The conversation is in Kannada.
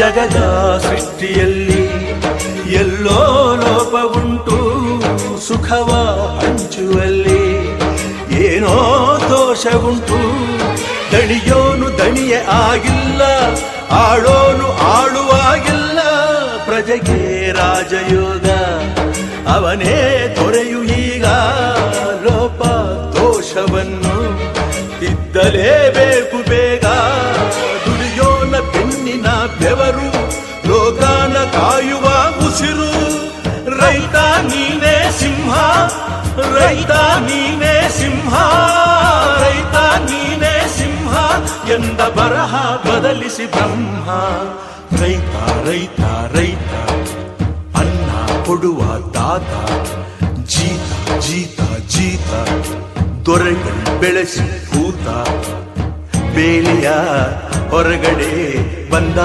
ಜಗದ ಸೃಷ್ಟಿಯಲ್ಲಿ ಎಲ್ಲೋ ಲೋಪವುಂಟು, ಸುಖವ ಹಂಚುವಲ್ಲಿ ಏನೋ ದೋಷವುಂಟು. ದಣಿಯೋನು ದಣಿಯೇ ಆಗಿಲ್ಲ, ಆಳೋನು ಆಳುವಾಗಿಲ್ಲ. ಪ್ರಜೆಗೆ ರಾಜಯೋಗ ಅವನೇ ದೊರೆಯು ಈಗ. ಲೋಪ ದೋಷವನ್ನು ತಿದ್ದಲೇಬೇಕು ಬೇಗ. ದುಡಿಯೋನ ಬೆನ್ನಿನ ಬೆವರು, ಲೋಕಾನ ಕಾಯುವ ಉಸಿರು. ರೈತ ನೀನೇ ಸಿಂಹ, ರೈತ ನೀನೇ ಸಿಂಹ, ರೈತ ನೀನೇ ಸಿಂಹ ಎಂದ ಬರಹ ಬದಲಿಸಿ ಬ್ರಹ್ಮ. ರೈತ ರೈತ ರೈತ ಅನ್ನ ಕೊಡುವ ದಾತ. ಜೀತ ಜೀತ ಜೀತ ದೊರೆಗಳು ಬೆಳೆಸಿ ಭೂತ. ಬೇಲಿಯ ಹೊರಗಡೆ ಬಂದ